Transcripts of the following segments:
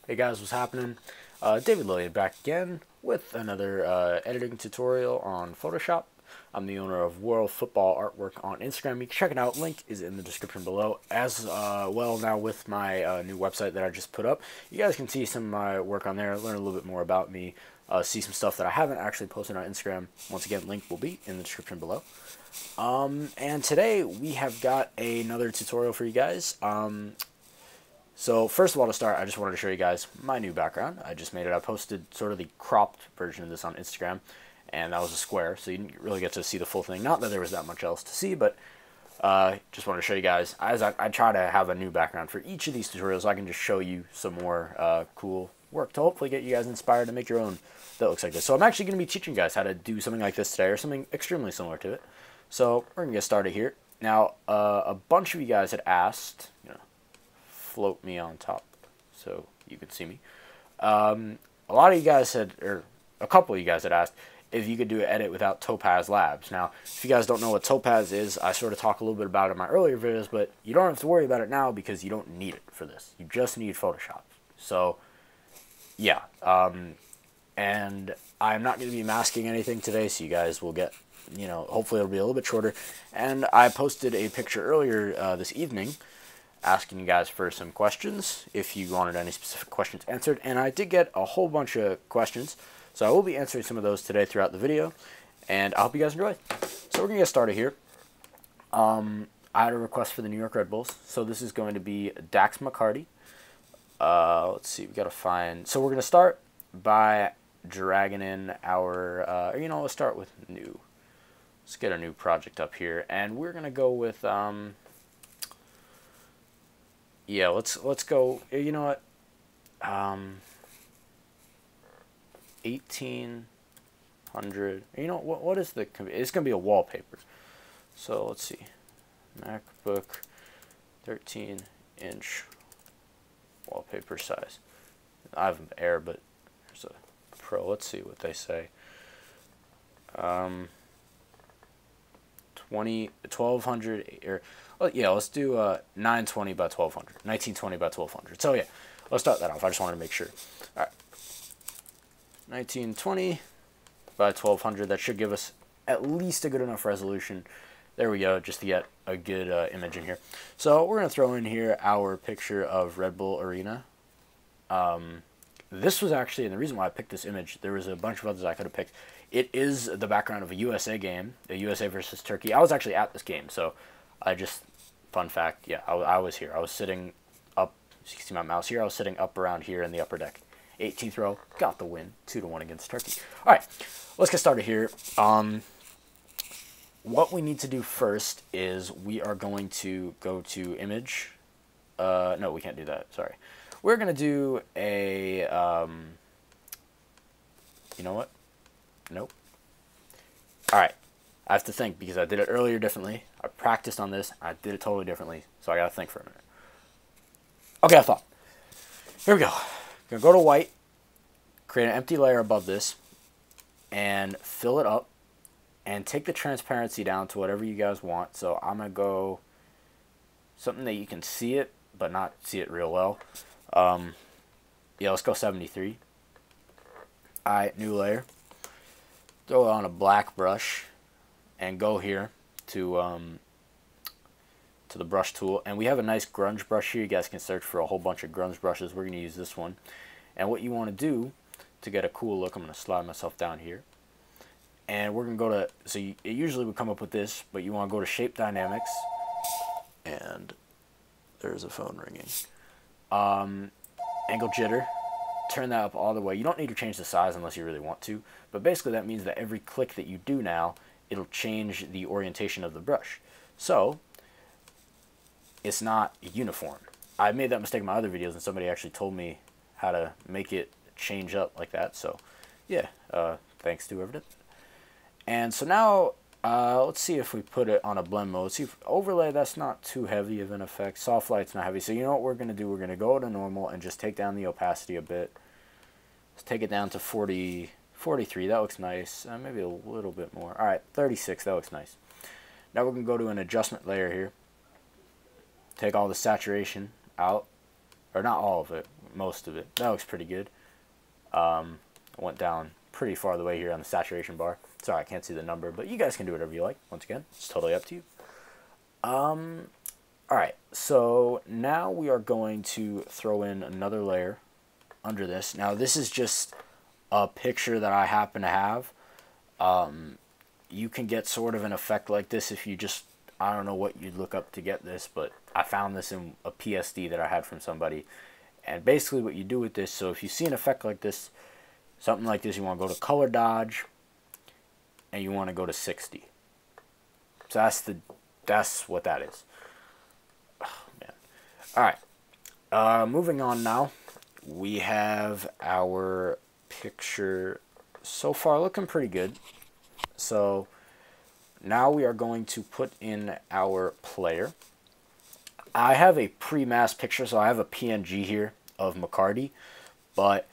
Hey guys, what's happening? David Lillian back again with another editing tutorial on Photoshop. I'm the owner of World Football Artwork on Instagram. You can check it out. Link is in the description below. As well, now with my new website that I just put up, you guys can see some of my work on there, learn a little bit more about me, see some stuff that I haven't actually posted on Instagram. Once again, link will be in the description below. And today we have got another tutorial for you guys. So first of all, to start, I just wanted to show you guys my new background. I just made it. I posted sort of the cropped version of this on Instagram, and that was a square, so you didn't really get to see the full thing. Not that there was that much else to see, but just wanted to show you guys. As I try to have a new background for each of these tutorials, so I can just show you some more cool work to hopefully get you guys inspired to make your own that looks like this. So I'm actually going to be teaching you guys how to do something like this today, or something extremely similar to it. So we're going to get started here. Now, a bunch of you guys had asked, float me on top so you could see me. A lot of you guys had, or a couple of you guys had asked if you could do an edit without Topaz Labs. Now, if you guys don't know what Topaz is, I sort of talk a little bit about it in my earlier videos, but you don't have to worry about it now because you don't need it for this. You just need Photoshop. So, yeah. And I'm not going to be masking anything today, so you guys will get, hopefully it'll be a little bit shorter. And I posted a picture earlier this evening asking you guys for some questions if you wanted any specific questions answered, and I did get a whole bunch of questions, so I will be answering some of those today throughout the video, and I hope you guys enjoy. So we're gonna get started here. I had a request for the New York Red Bulls, so this is going to be Dax McCarty. Let's see, we gotta find, so we're gonna start by dragging in our let's start with new. Let's get a new project up here, and we're gonna go with yeah, let's go. You know what? 1800. You know what is the? It's gonna be a wallpaper. So let's see. MacBook 13-inch wallpaper size. I have an Air, but there's a Pro. Let's see what they say. 1200 or yeah, let's do 920 by 1200, 1920 by 1200. So yeah, let's start that off. I just wanted to make sure. All right, 1920 by 1200. That should give us at least a good enough resolution. There we go, just to get a good image in here. So we're gonna throw in here our picture of Red Bull Arena. This was actually, and the reason why I picked this image, there was a bunch of others I could have picked. It is the background of a USA game, a USA versus Turkey. I was actually at this game, so I just, fun fact, yeah, I was here. I was sitting up, you can see my mouse here, I was sitting up around here in the upper deck. 18th row, got the win, 2-1 against Turkey. All right, let's get started here. What we need to do first is we are going to go to image. No, we can't do that, sorry. We're going to do a, you know what? Nope. Alright. I have to think because I did it earlier differently. I practiced on this. I did it totally differently. So I got to think for a minute. Okay, I thought. Here we go. Going to go to white. Create an empty layer above this. And fill it up. And take the transparency down to whatever you guys want. So I'm going to go something that you can see it, but not see it real well. Yeah, let's go 73. Alright, new layer. Throw it on a black brush and go here to the brush tool, and we have a nice grunge brush here. You guys can search for a whole bunch of grunge brushes. We're going to use this one, and what you want to do to get a cool look, I'm going to slide myself down here, and we're going to go to, so it usually would come up with this, but you want to go to shape dynamics, and there's a phone ringing. Angle jitter, turn that up all the way. You don't need to change the size unless you really want to, but basically that means that every click that you do now, it'll change the orientation of the brush. So it's not uniform. I made that mistake in my other videos, and somebody actually told me how to make it change up like that. So yeah, thanks to whoever did. And so now let's see if we put it on a blend mode. See if overlay, that's not too heavy of an effect. Soft light's not heavy. So you know what we're going to do? We're going to go to normal and just take down the opacity a bit. Let's take it down to 40, 43. That looks nice. Maybe a little bit more. All right, 36. That looks nice. Now we're going to go to an adjustment layer here. Take all the saturation out. Or not all of it. most of it. That looks pretty good. Went down pretty far the way here on the saturation bar. Sorry, I can't see the number, but you guys can do whatever you like. Once again, it's totally up to you. Alright, so now we are going to throw in another layer under this. Now, this is just a picture that I happen to have. You can get sort of an effect like this if you just, I don't know what you'd look up to get this, but I found this in a PSD that I had from somebody. And basically what you do with this, so if you see an effect like this, something like this, you want to go to color dodge, and you want to go to 60. So that's what that is. Oh, man. Alright. Moving on now. We have our picture so far looking pretty good. So now we are going to put in our player. I have a pre-masked picture, so I have a PNG here of McCarty, but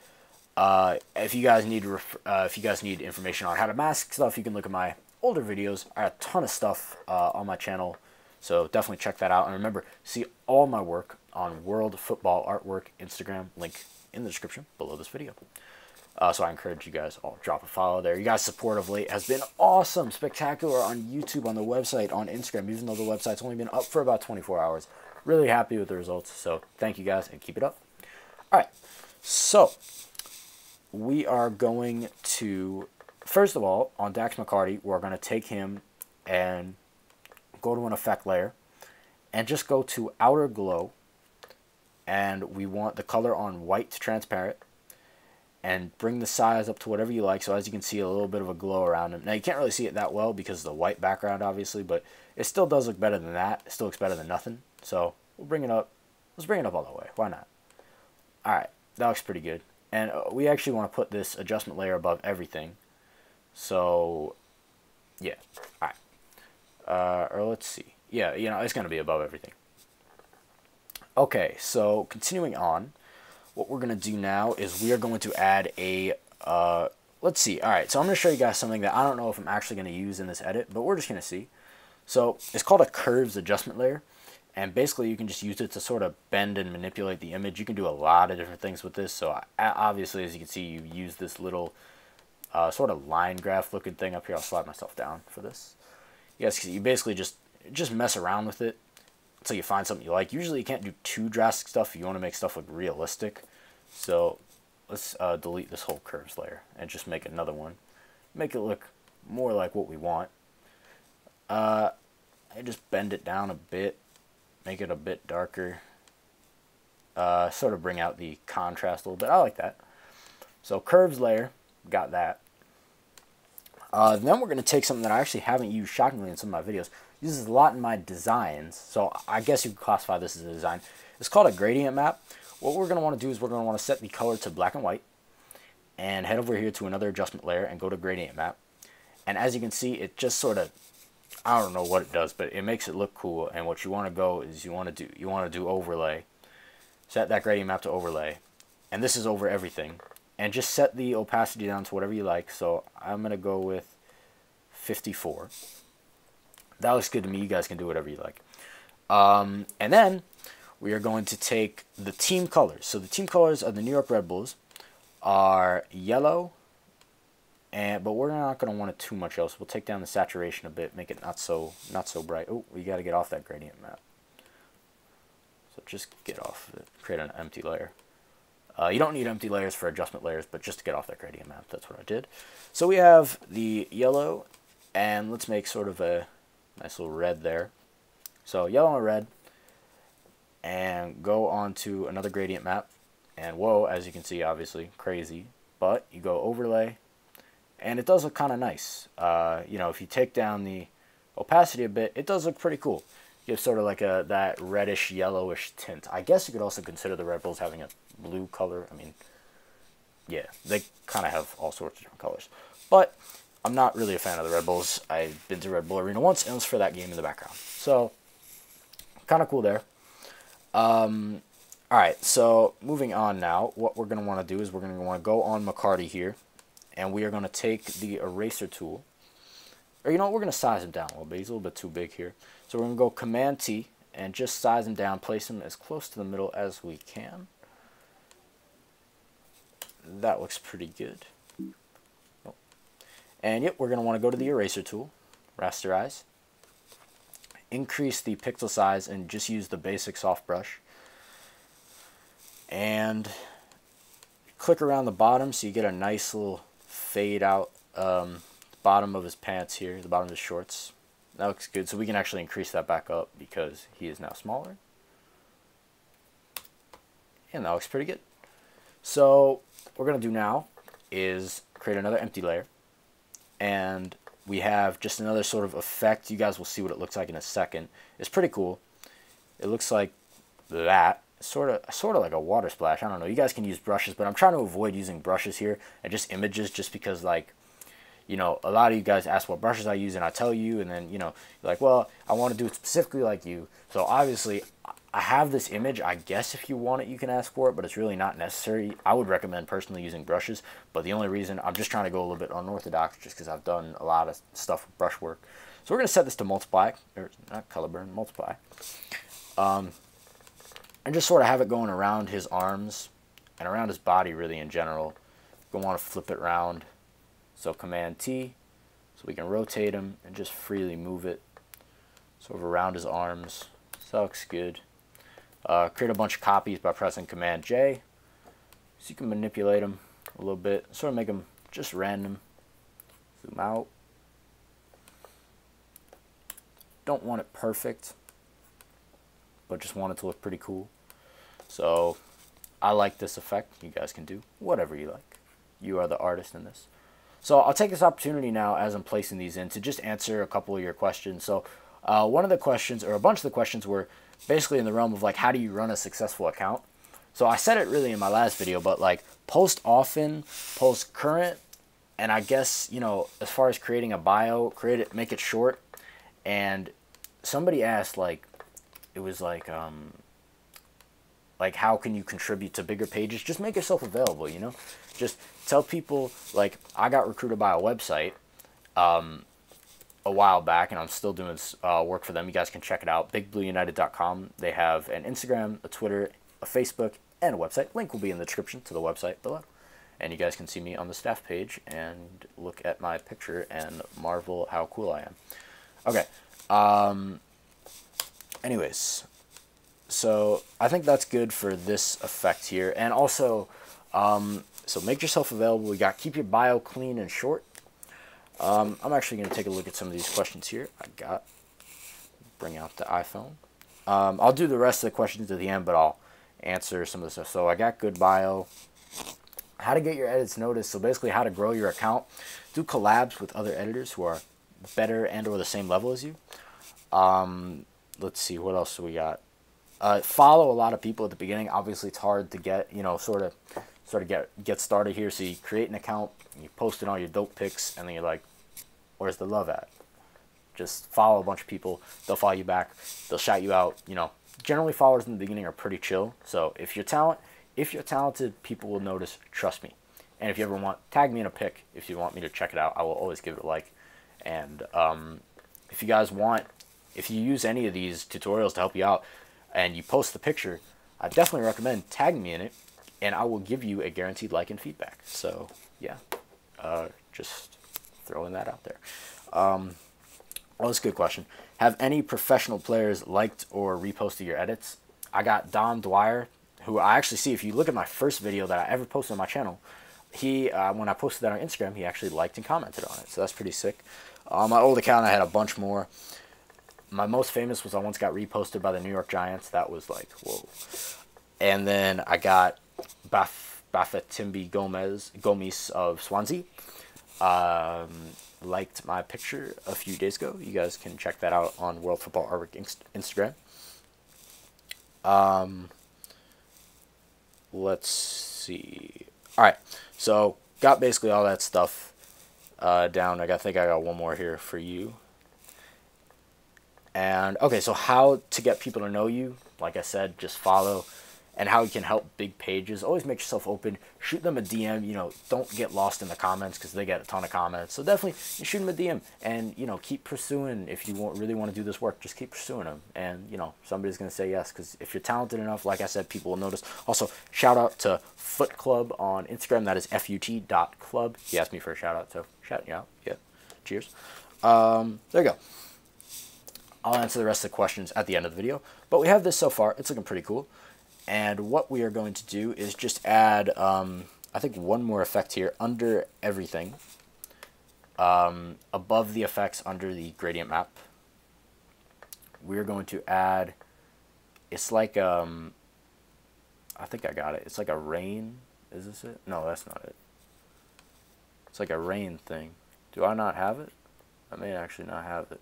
if you guys need information on how to mask stuff, you can look at my older videos. I have a ton of stuff on my channel, so definitely check that out. And remember, see all my work on World Football Artwork Instagram, link in the description below this video. So I encourage you guys all drop a follow there. You guys' support of late has been awesome, spectacular on YouTube, on the website, on Instagram, even though the website's only been up for about 24 hours. Really happy with the results, so thank you guys and keep it up. Alright, so we are going to, first of all, on Dax McCarty, we're going to take him and go to an effect layer and just go to outer glow, and we want the color on white to transparent, and bring the size up to whatever you like. So as you can see, a little bit of a glow around him. Now you can't really see it that well because of the white background, obviously, but it still does look better than that. It still looks better than nothing. So we'll bring it up. Let's bring it up all the way. Why not? Alright, that looks pretty good. And we actually want to put this adjustment layer above everything. So, yeah. Alright. Or let's see. Yeah, you know, it's going to be above everything. Okay, so continuing on. What we're going to do now is we are going to add a, let's see. Alright, so I'm going to show you guys something that I don't know if I'm actually going to use in this edit, but we're just going to see. So, it's called a curves adjustment layer. And basically, you can just use it to sort of bend and manipulate the image. You can do a lot of different things with this. So, obviously, as you can see, you use this little sort of line graph looking thing up here. I'll slide myself down for this. Yes, you basically just mess around with it until you find something you like. Usually, you can't do too drastic stuff. You want to make stuff look realistic. So, let's delete this whole curves layer and just make another one. Make it look more like what we want. I just bend it down a bit. Make it a bit darker. Sort of bring out the contrast a little bit. I like that. So curves layer, got that. Then we're going to take something that I actually haven't used shockingly in some of my videos. This is a lot in my designs, so I guess you could classify this as a design. It's called a gradient map. What we're going to want to do is we're going to want to set the color to black and white, and head over here to another adjustment layer and go to gradient map. And as you can see, it just sort of, I don't know what it does, but it makes it look cool. And what you want to go is you want to do overlay. Set that gradient map to overlay, and this is over everything. And just set the opacity down to whatever you like. So I'm gonna go with 54. That looks good to me. You guys can do whatever you like. And then we are going to take the team colors. So the team colors of the New York Red Bulls are yellow. But we're not going to want it too much else. We'll take down the saturation a bit, make it not so bright. Oh, we got to get off that gradient map. So just get off of it. Create an empty layer. You don't need empty layers for adjustment layers, but just to get off that gradient map, that's what I did. So we have the yellow, and let's make sort of a nice little red there. So yellow and red, and go on to another gradient map. And whoa, as you can see, obviously crazy, but you go overlay. And it does look kind of nice. You know, if you take down the opacity a bit, it does look pretty cool. Gives sort of like that reddish, yellowish tint. I guess you could also consider the Red Bulls having a blue color. I mean, yeah, they kind of have all sorts of different colors. But I'm not really a fan of the Red Bulls. I've been to Red Bull Arena once, and it was for that game in the background. So, kind of cool there. Alright, so moving on now. What we're going to want to do is we're going to want to go on McCarty here. And we are going to take the eraser tool. Or you know what, we're going to size him down a little bit. He's a little bit too big here. So we're going to go Command T and just size him down. Place him as close to the middle as we can. that looks pretty good. And yep, we're going to want to go to the eraser tool, rasterize, increase the pixel size, and just use the basic soft brush. And click around the bottom so you get a nice little fade out bottom of his pants here, the bottom of his shorts. That looks good. So we can actually increase that back up because he is now smaller. And that looks pretty good. So what we're going to do now is create another empty layer. And we have just another sort of effect. You guys will see what it looks like in a second. It's pretty cool. It looks like that. Sort of like a water splash. I don't know. You guys can use brushes, but I'm trying to avoid using brushes here and just images, just because, like, you know, a lot of you guys ask what brushes I use, and I tell you, and then, you know, you're like, well, I want to do it specifically like you. So obviously, I have this image. I guess if you want it, you can ask for it, but it's really not necessary. I would recommend personally using brushes, but the only reason I'm just trying to go a little bit unorthodox, just because I've done a lot of stuff with brush work. So we're going to set this to multiply, or not color burn, multiply. And just sort of have it going around his arms and around his body, really, in general. You're going to want to flip it around. So Command T, so we can rotate him and just freely move it sort of around his arms. So that looks good. Create a bunch of copies by pressing Command J. So you can manipulate them a little bit. Sort of make them just random. Zoom out. Don't want it perfect, but just want it to look pretty cool. So I like this effect. You guys can do whatever you like. You are the artist in this. So I'll take this opportunity now, as I'm placing these in, to just answer a couple of your questions. So one of the questions, or a bunch of the questions, were basically in the realm of, like, how do you run a successful account? So I said it really in my last video, but, like, post often, post current, and I guess, you know, as far as creating a bio, make it short. And somebody asked, like, it was like how can you contribute to bigger pages? Just make yourself available, you know? Just tell people, like, I got recruited by a website a while back, and I'm still doing work for them. You guys can check it out, bigblueunited.com. They have an Instagram, a Twitter, a Facebook, and a website. Link will be in the description to the website below. And you guys can see me on the staff page and look at my picture and marvel how cool I am. Okay. Anyways, so I think that's good for this effect here. And also, so make yourself available. We got keep your bio clean and short. I'm actually going to take a look at some of these questions here. Bring out the iPhone. I'll do the rest of the questions at the end, but I'll answer some of the stuff. So I got good bio. How to get your edits noticed. So basically how to grow your account. Do collabs with other editors who are better and or the same level as you. Let's see, what else do we got? Follow a lot of people at the beginning. Obviously, it's hard to get, you know, sort of get started here. So you create an account, you post in all your dope pics, and then you're like, where's the love at? Just follow a bunch of people. They'll follow you back. They'll shout you out. You know, generally followers in the beginning are pretty chill. So if you're talented, people will notice. Trust me. And if you ever want, tag me in a pic. If you want me to check it out, I will always give it a like. And if you guys want, if you use any of these tutorials to help you out, and you post the picture, I definitely recommend tagging me in it, and I will give you a guaranteed like and feedback. So yeah, just throwing that out there. Well, that's a good question. Have any professional players liked or reposted your edits? I got Dom Dwyer, who I actually see, if you look at my first video that I ever posted on my channel, he, when I posted that on Instagram, he actually liked and commented on it. So that's pretty sick. On my old account, I had a bunch more. My most famous was I once got reposted by the New York Giants. That was like, whoa. And then I got Bafetimbi Gomes of Swansea. Liked my picture a few days ago. You guys can check that out on World Football Artwork Instagram. Let's see. All right, so got basically all that stuff down. I think I got one more here for you. And okay, so how to get people to know you? Like I said, just follow and how it can help big pages. Always make yourself open. Shoot them a DM. You know, don't get lost in the comments because they get a ton of comments. So definitely shoot them a DM, and you know, keep pursuing. If you really want to do this work, just keep pursuing them, and you know, somebody's gonna say yes, because if you're talented enough, like I said, people will notice. Also, shout out to Foot Club on Instagram. That is FUT.club. He asked me for a shout out, so shout you out. Yeah, cheers. There you go. I'll answer the rest of the questions at the end of the video. But we have this so far. It's looking pretty cool. And what we are going to do is just add, I think, one more effect here under everything. Above the effects under the gradient map. We're going to add, it's like, I think I got it. It's like a rain. Is this it? No, that's not it. It's like a rain thing. Do I not have it? I may actually not have it.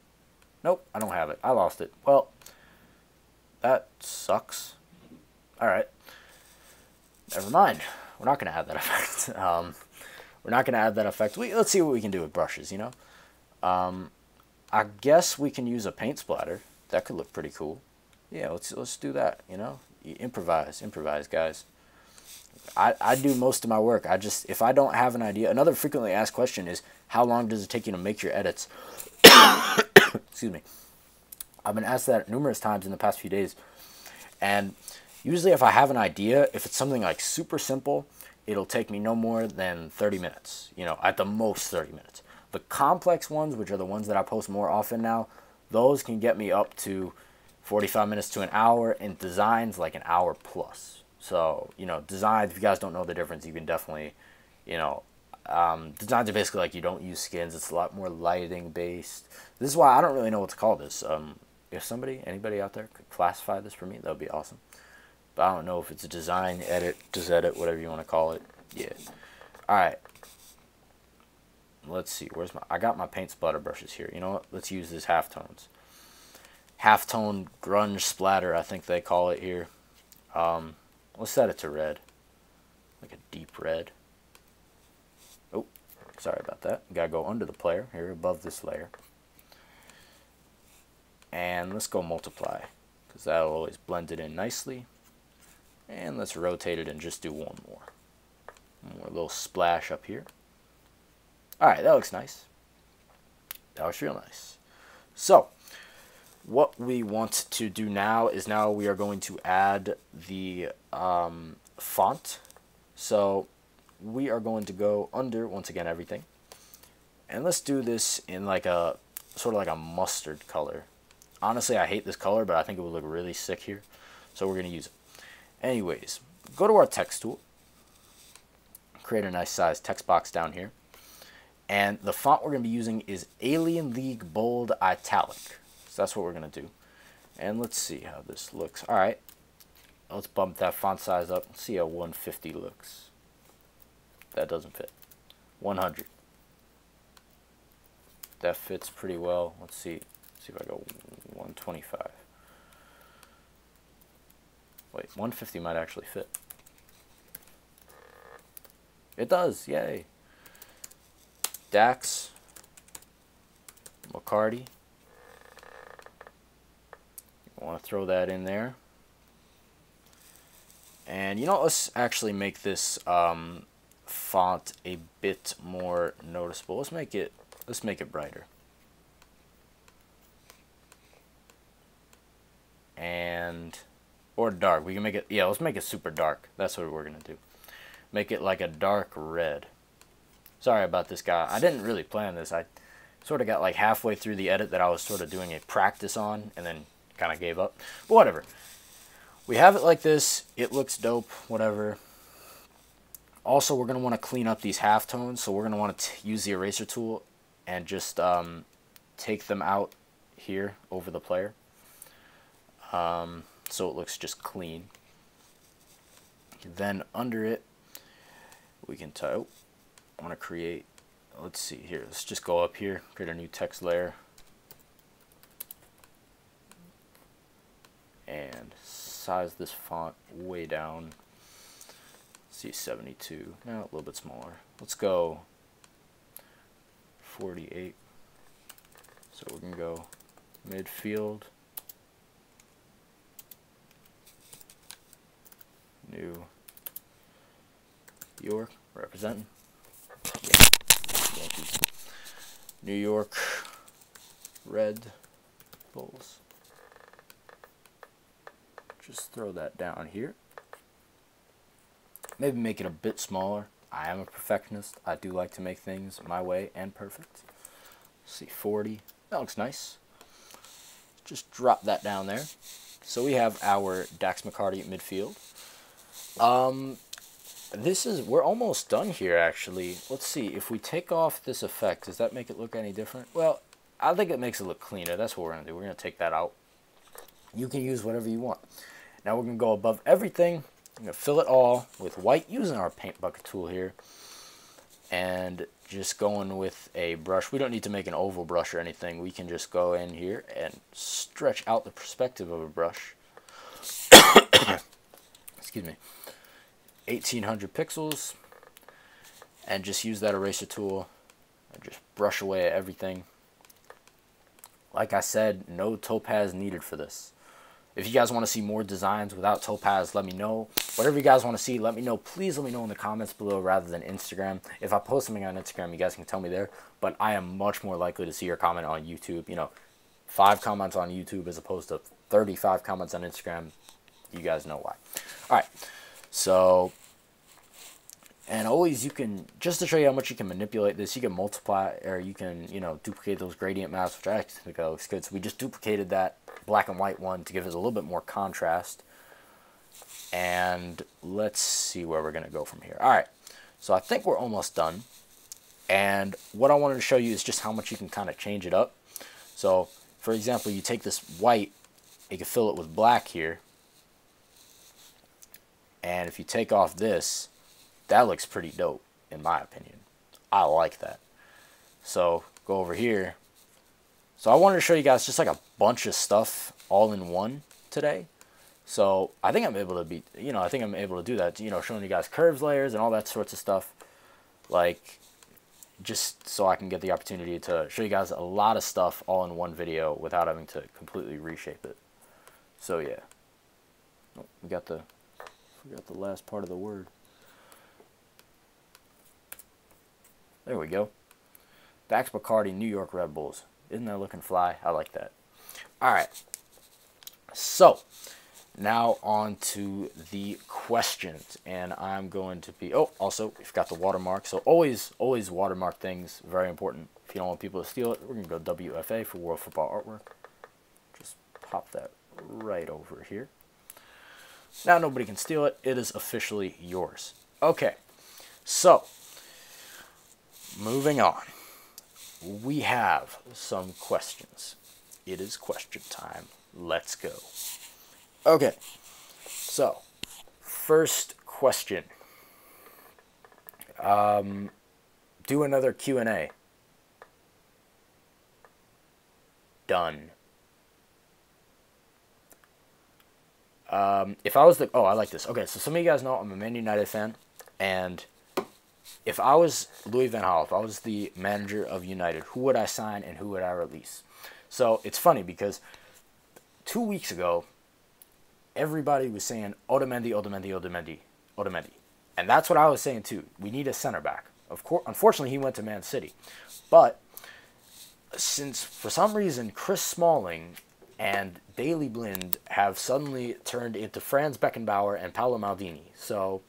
Nope, I don't have it. I lost it. Well, that sucks. Alright. Never mind. We're not going to add that effect. We're not going to add that effect. Let's see what we can do with brushes, you know? I guess we can use a paint splatter. That could look pretty cool. Yeah, let's do that, you know? Improvise, guys. I do most of my work. If I don't have an idea, another frequently asked question is, how long does it take you to make your edits? Excuse me. I've been asked that numerous times in the past few days, and usually if I have an idea, if it's something like super simple, it'll take me no more than 30 minutes, you know, at the most 30 minutes. The complex ones, which are the ones that I post more often now, those can get me up to 45 minutes to an hour, and designs like an hour plus. So, you know, designs, if you guys don't know the difference, you can definitely, you know, designs are basically like you don't use skins. It's a lot more lighting based. This is why I don't really know what to call this. If anybody out there could classify this for me, that would be awesome. But I don't know if it's a design, edit, whatever you want to call it. Yeah. Alright. Let's see. I got my paint splatter brushes here. You know what? Let's use this halftones. Halftone grunge splatter, I think they call it here. Let's set it to red. Like a deep red. Oh, sorry about that. Gotta go under the player here, above this layer. And let's go multiply, because that'll always blend it in nicely. And let's rotate it and just do one more. One more little splash up here. Alright, that looks nice. That looks real nice. So, what we want to do now is we are going to add the font. So, we are going to go under, once again, everything. And let's do this in like a, sort of like a mustard color. Honestly, I hate this color, but I think it would look really sick here. So we're going to use it. Anyways, go to our text tool. Create a nice size text box down here. And the font we're going to be using is Alien League Bold Italic. So that's what we're going to do. And let's see how this looks. Alright. Let's bump that font size up. Let's see how 150 looks. That doesn't fit. 100. That fits pretty well. Let's see. See if I go 125. Wait, 150 might actually fit. It does, yay. Dax. McCarty. I want to throw that in there. And you know, let's actually make this font a bit more noticeable. Let's make it brighter. Or dark. We can make it, yeah, let's make it super dark. That's what we're gonna do. Make it like a dark red. Sorry about this, guy. I didn't really plan this. I sort of got like halfway through the edit that I was sort of doing a practice on, and then kind of gave up. But whatever. We have it like this. It looks dope. Whatever. Also, we're going to want to clean up these halftones, so we're going to want to use the eraser tool and just take them out here over the player. So it looks just clean. Then under it, we can type. I want to create, let's see here, let's just go up here, create a new text layer, and size this font way down. Let's see, 72, no, a little bit smaller. Let's go 48, so we can go midfield. New York representing. Yeah. Yankees. New York Red Bulls. Just throw that down here. Maybe make it a bit smaller. I am a perfectionist. I do like to make things my way and perfect. Let's see, 40. That looks nice. Just drop that down there. So we have our Dax McCarty at midfield. We're almost done here, actually. Let's see, if we take off this effect, does that make it look any different? Well, I think it makes it look cleaner. That's what we're going to do. We're going to take that out. You can use whatever you want. Now we're going to go above everything. I'm going to fill it all with white using our paint bucket tool here. And just going with a brush. We don't need to make an oval brush or anything. We can just go in here and stretch out the perspective of a brush. Excuse me. 1800 pixels. And just use that eraser tool and just brush away at everything. Like I said, no topaz needed for this. If you guys want to see more designs without topaz, let me know. Whatever you guys want to see, let me know. Please let me know in the comments below rather than Instagram. If I post something on Instagram, you guys can tell me there. But I am much more likely to see your comment on YouTube. You know, 5 comments on YouTube as opposed to 35 comments on Instagram. You guys know why. All right. So, and always you can, just to show you how much you can manipulate this, you can multiply, or you can, you know, duplicate those gradient maps, which I actually think that looks good. So we just duplicated that black and white one to give us a little bit more contrast. And let's see where we're going to go from here. All right, so I think we're almost done. And what I wanted to show you is just how much you can kind of change it up. So, for example, you take this white, you can fill it with black here. And if you take off this, that looks pretty dope, in my opinion. I like that. So, go over here. So I wanted to show you guys just like a bunch of stuff all in one today. So I think I'm able to be, you know, I think I'm able to do that, you know, showing you guys curves layers and all that sorts of stuff. Like, just so I can get the opportunity to show you guys a lot of stuff all in one video without having to completely reshape it. So yeah. Oh, we got the last part of the word. There we go. Dax McCarty, New York Red Bulls. Isn't that looking fly? I like that. All right. So, now on to the questions. And I'm going to be... Oh, also, we've got the watermark. So, always watermark things. Very important. If you don't want people to steal it, we're going to go WFA for World Football Artwork. Just pop that right over here. Now, nobody can steal it. It is officially yours. Okay. So, moving on. We have some questions. It is question time. Let's go. Okay, so first question. Do another Q&A. Done. If I was the... Oh, I like this. Okay, so some of you guys know I'm a Man United fan, and if I was Louis Van Gaal, if I was the manager of United, who would I sign and who would I release? So it's funny because 2 weeks ago, everybody was saying Otamendi, Otamendi, Otamendi, Otamendi. And that's what I was saying too. We need a center back. Of course, unfortunately, he went to Man City. But since for some reason Chris Smalling and Daley Blind have suddenly turned into Franz Beckenbauer and Paolo Maldini. So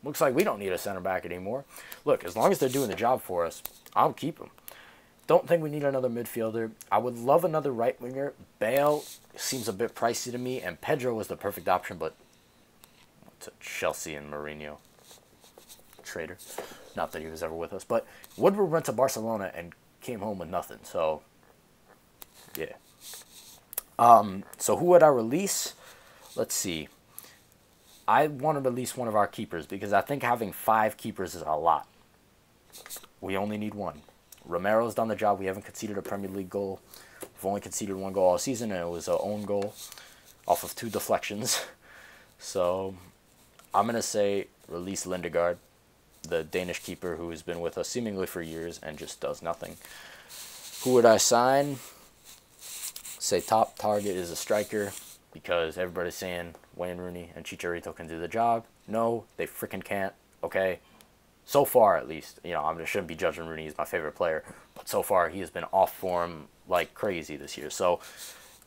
looks like we don't need a center back anymore. Look, as long as they're doing the job for us, I'll keep them. Don't think we need another midfielder. I would love another right winger. Bale seems a bit pricey to me, and Pedro was the perfect option, but to Chelsea and Mourinho. Traitor. Not that he was ever with us. But Woodward went to Barcelona and came home with nothing. So, yeah. So who would I release? Let's see. I want to release one of our keepers because I think having 5 keepers is a lot. We only need 1. Romero's done the job. We haven't conceded a Premier League goal. We've only conceded 1 goal all season, and it was an own goal off of 2 deflections. So I'm going to say release Lindegaard, the Danish keeper who has been with us seemingly for years and just does nothing. Who would I sign? Say top target is a striker. because everybody's saying Wayne Rooney and Chicharito can do the job. No, they freaking can't. Okay, so far at least. You know, I shouldn't be judging Rooney. He's my favorite player, but so far he has been off form like crazy this year. So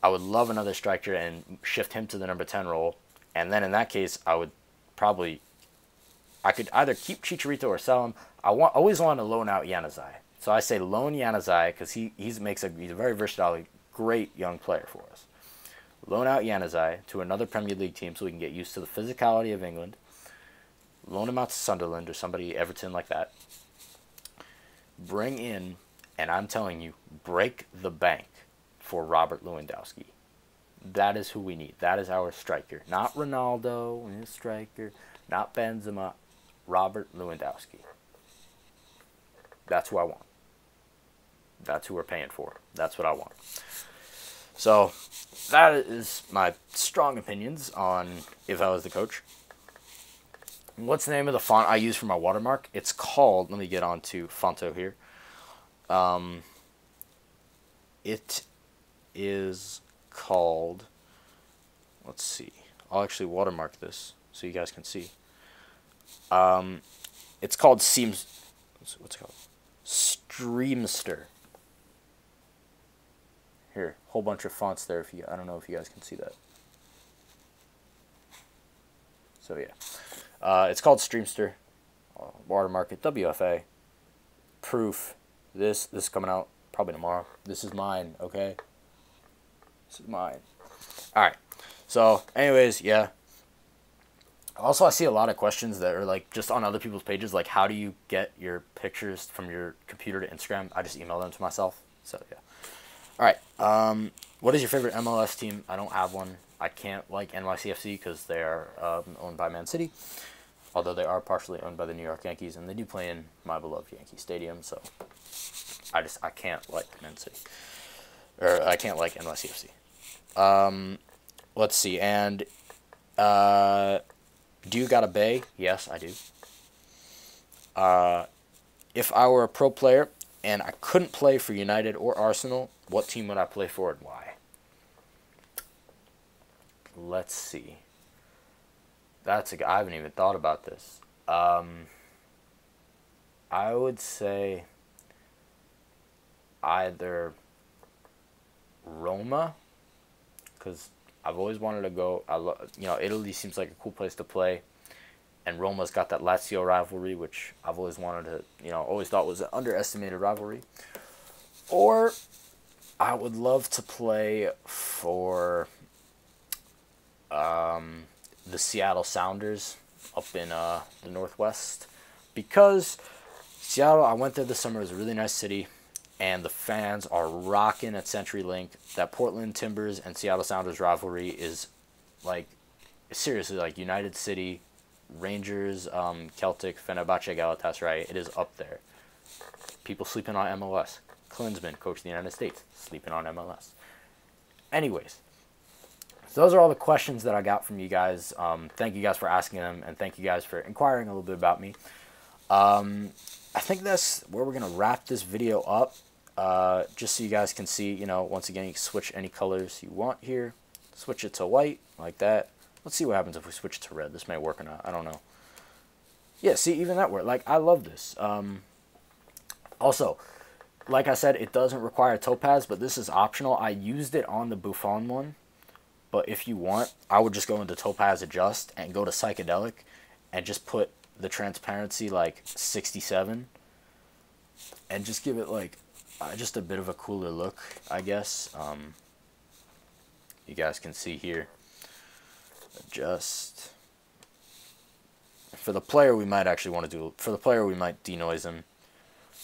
I would love another striker and shift him to the number 10 role, and then in that case I would probably, I could either keep Chicharito or sell him. Always want to loan out Januzaj. So I say loan Januzaj because he's a very versatile, great young player for us. Loan out Januzaj to another Premier League team so we can get used to the physicality of England. Loan him out to Sunderland or somebody, Everton, like that. Bring in, and I'm telling you, break the bank for Robert Lewandowski. That is who we need. That is our striker. Not Ronaldo, his striker. Not Benzema. Robert Lewandowski. That's who I want. That's who we're paying for. That's what I want. So that is my strong opinions on if I was the coach. What's the name of the font I use for my watermark? It's called, let me get on to Fonto here. It is called, let's see. I'll actually watermark this so you guys can see. It's called what's it called? Streamster. Here, whole bunch of fonts there. I don't know if you guys can see that. So yeah, it's called Streamster. Watermark it, WFA. Proof. This is coming out probably tomorrow. This is mine. Okay. This is mine. All right. So, anyways, yeah. Also, I see a lot of questions that are like just on other people's pages, like how do you get your pictures from your computer to Instagram? I just email them to myself. So yeah. All right. What is your favorite MLS team? I don't have one. I can't like NYCFC because they are owned by Man City, although they are partially owned by the New York Yankees, and they do play in my beloved Yankee Stadium. So I can't like Man City, or I can't like NYCFC. Let's see. And do you got a bay? Yes, I do. If I were a pro player and I couldn't play for United or Arsenal, what team would I play for and why? Let's see. I haven't even thought about this. I would say either Roma, because I've always wanted to go. Italy seems like a cool place to play, and Roma's got that Lazio rivalry, which I've always wanted to, always thought was an underestimated rivalry. Or I would love to play for the Seattle Sounders up in the Northwest, because Seattle, I went there this summer. It was a really nice city, and the fans are rocking at CenturyLink. That Portland Timbers and Seattle Sounders rivalry is like, seriously, like United City, Rangers, Celtic, Fenerbahce, Galatasaray. It is up there. People sleeping on MLS. Klinsmann, coach of the United States, sleeping on MLS. Anyways, so those are all the questions that I got from you guys. Thank you guys for asking them, and thank you guys for inquiring a little bit about me. I think that's where we're going to wrap this video up. Just so you guys can see, once again, you can switch any colors you want here. Switch it to white, like that. Let's see what happens if we switch it to red. This may work or not. I don't know. Yeah, see, even that worked. Like, I love this. Also, like I said, it doesn't require topaz, but this is optional. I used it on the Buffon one. But if you want, I would just go into Topaz Adjust and go to Psychedelic and just put the transparency like 67 and just give it like just a bit of a cooler look, I guess. You guys can see here. Adjust. For the player, we might actually want to do, for the player, we might denoise him.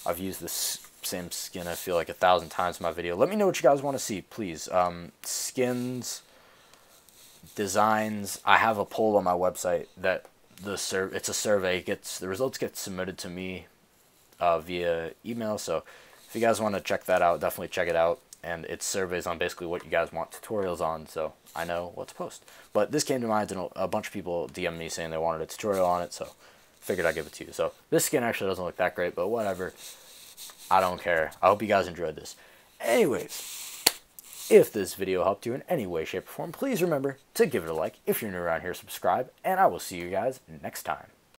I've used this same skin, I feel like 1,000 times in my video. Let me know what you guys want to see, please. Skins, designs. I have a poll on my website that it's a survey. The results get submitted to me via email. So if you guys want to check that out, definitely check it out. And it's surveys on basically what you guys want tutorials on, so I know what to post. But this came to mind, and a bunch of people DM'd me saying they wanted a tutorial on it, so figured I'd give it to you. So this skin actually doesn't look that great, but whatever. I don't care. I hope you guys enjoyed this. Anyways, If this video helped you in any way, shape, or form, please remember to give it a like. If you're new around here, subscribe, and I will see you guys next time.